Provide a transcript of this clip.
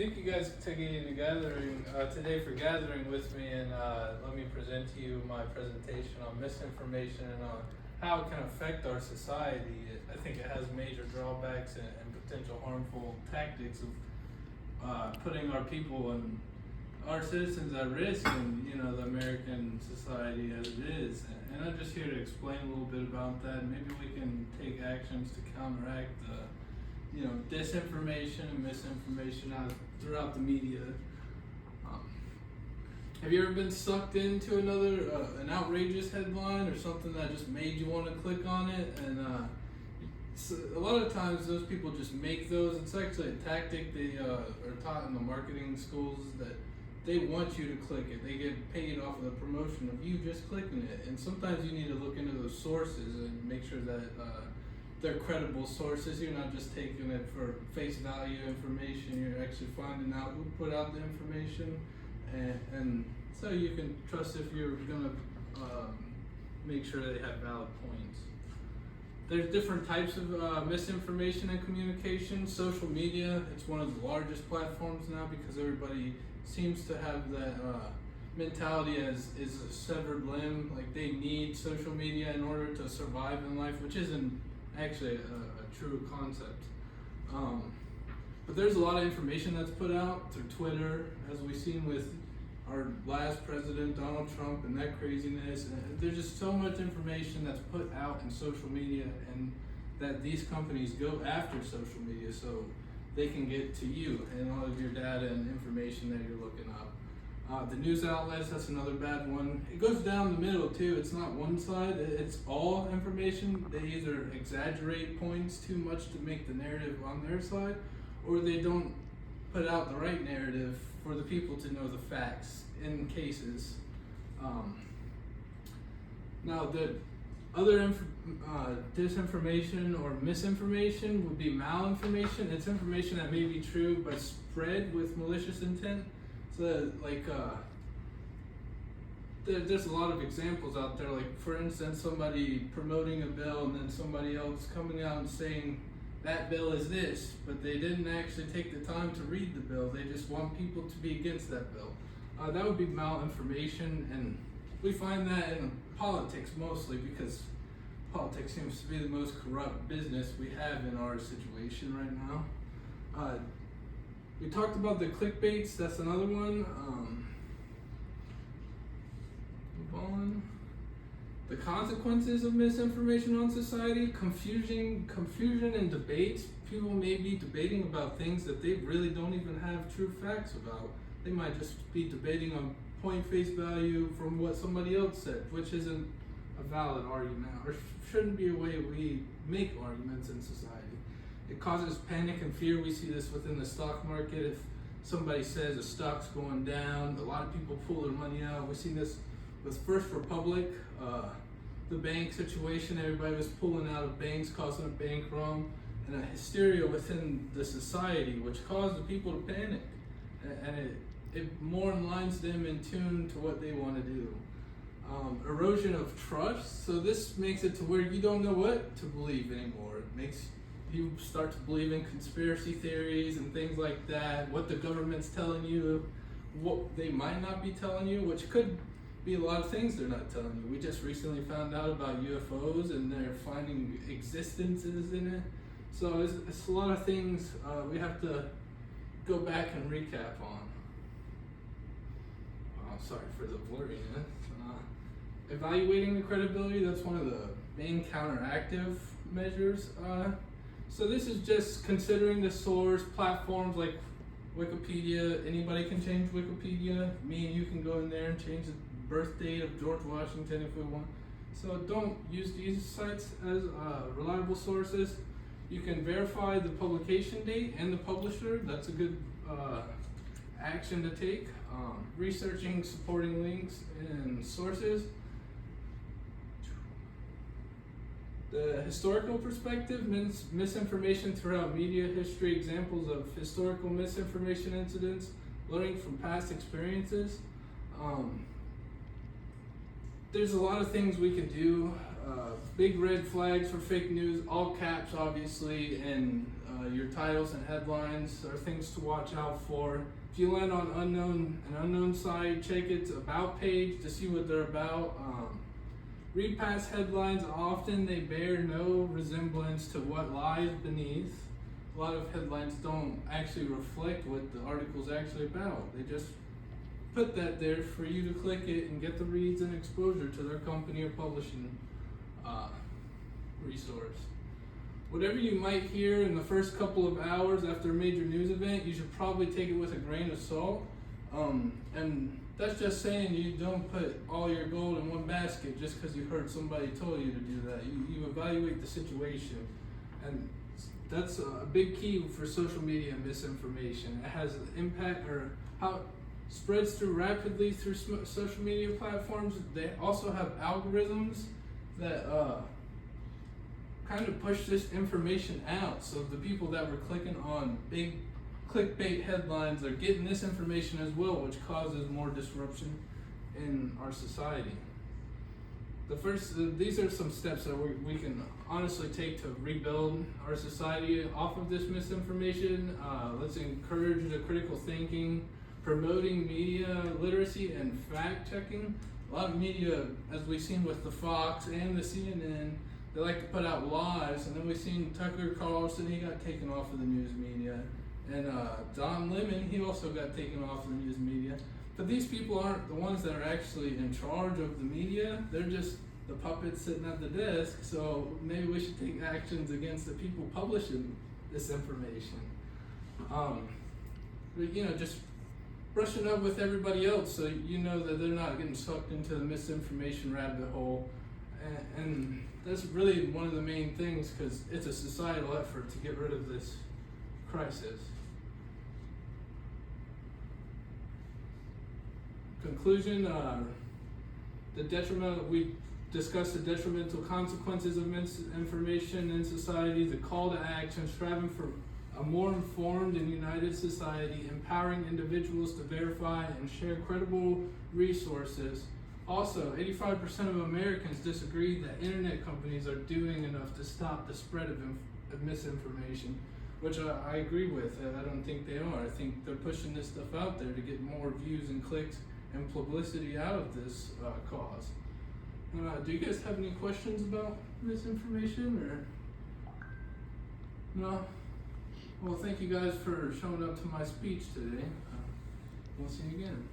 Thank you guys for taking today for gathering with me and let me present to you my presentation on misinformation and on how it can affect our society. I think it has major drawbacks and potential harmful tactics of putting our people and our citizens at risk in the American society as it is. And I'm just here to explain a little bit about that. Maybe we can take actions to counteract the disinformation and misinformation out throughout the media. Have you ever been sucked into an outrageous headline or something that just made you want to click on it? And so a lot of times those people just make those. It's actually a tactic they are taught in the marketing schools that they want you to click it. They get paid off of the promotion of you just clicking it. And sometimes you need to look into those sources and make sure that they're credible sources. You're not just taking it for face value information. You're actually finding out who put out the information, and so you can trust if you're gonna make sure they have valid points. There's different types of misinformation and communication. Social media, it's one of the largest platforms now because everybody seems to have that mentality as is a severed limb. Like they need social media in order to survive in life, which isn't actually a true concept. But there's a lot of information that's put out through Twitter, as we've seen with our last president, Donald Trump, and that craziness. And there's just so much information that's put out in social media, and that these companies go after social media so they can get to you and all of your data and information that you're looking up. The news outlets, that's another bad one. It goes down the middle too. It's not one side, it's all information. They either exaggerate points too much to make the narrative on their side, or they don't put out the right narrative for the people to know the facts in cases. Now the other disinformation or misinformation would be malinformation. It's information that may be true but spread with malicious intent. So there's a lot of examples out there, like for instance somebody promoting a bill and then somebody else coming out and saying that bill is this, but they didn't actually take the time to read the bill. They just want people to be against that bill. That would be malinformation, and we find that in politics mostly because politics seems to be the most corrupt business we have in our situation right now. We talked about the clickbaits, that's another one. Move on. The consequences of misinformation on society, confusion and debates. People may be debating about things that they really don't even have true facts about. They might just be debating on point face value from what somebody else said, which isn't a valid argument or shouldn't be a way we make arguments in society. It causes panic and fear. We see this within the stock market. If somebody says a stock's going down, a lot of people pull their money out. We've seen this with First Republic, the bank situation. Everybody was pulling out of banks, causing a bank run, and a hysteria within the society, which caused the people to panic. And it more aligns them in tune to what they want to do. Erosion of trust. So this makes it to where you don't know what to believe anymore. It makes you start to believe in conspiracy theories and things like that, what the government's telling you, what they might not be telling you, which could be a lot of things they're not telling you. We just recently found out about UFOs and they're finding existences in it. So it's a lot of things we have to go back and recap on. Sorry for the blurriness. Evaluating the credibility, that's one of the main counteractive measures. So this is just considering the source. Platforms like Wikipedia, anybody can change Wikipedia. Me and you can go in there and change the birth date of George Washington if we want. So don't use these sites as reliable sources. You can verify the publication date and the publisher. That's a good action to take. Researching supporting links and sources. The historical perspective, misinformation throughout media history, examples of historical misinformation incidents, learning from past experiences. There's a lot of things we can do big red flags for fake news, all caps obviously, and your titles and headlines are things to watch out for. If you land on an unknown site, check its about page to see what they're about. Read past headlines. Often they bear no resemblance to what lies beneath. A lot of headlines don't actually reflect what the article's actually about. They just put that there for you to click it and get the reads and exposure to their company or publishing resource. Whatever you might hear in the first couple of hours after a major news event, you should probably take it with a grain of salt. And that's just saying you don't put all your gold in one basket just because you heard somebody told you to do that. You evaluate the situation. And that's a big key for social media misinformation. It has an impact, or how it spreads through rapidly through social media platforms. They also have algorithms that kind of push this information out. So the people that were clicking on big clickbait headlines are getting this information as well, which causes more disruption in our society. These are some steps that we can honestly take to rebuild our society off of this misinformation. Let's encourage the critical thinking, promoting media literacy and fact checking. A lot of media, as we've seen with the Fox and the CNN, they like to put out lies, and then we've seen Tucker Carlson, he got taken off of the news media. And Don Lemon, he also got taken off of the news media. But these people aren't the ones that are actually in charge of the media. They're just the puppets sitting at the desk. So maybe we should take actions against the people publishing this information. But, just brushing up with everybody else so you know that they're not getting sucked into the misinformation rabbit hole. And that's really one of the main things, because it's a societal effort to get rid of this crisis. Conclusion, we discussed the detrimental consequences of misinformation in society, the call to action, striving for a more informed and united society, empowering individuals to verify and share credible resources. Also, 85% of Americans disagree that internet companies are doing enough to stop the spread of misinformation, which I agree with. I don't think they are. I think they're pushing this stuff out there to get more views and clicks and publicity out of this cause. Do you guys have any questions about misinformation, or no? Well, thank you guys for showing up to my speech today. We'll see you again.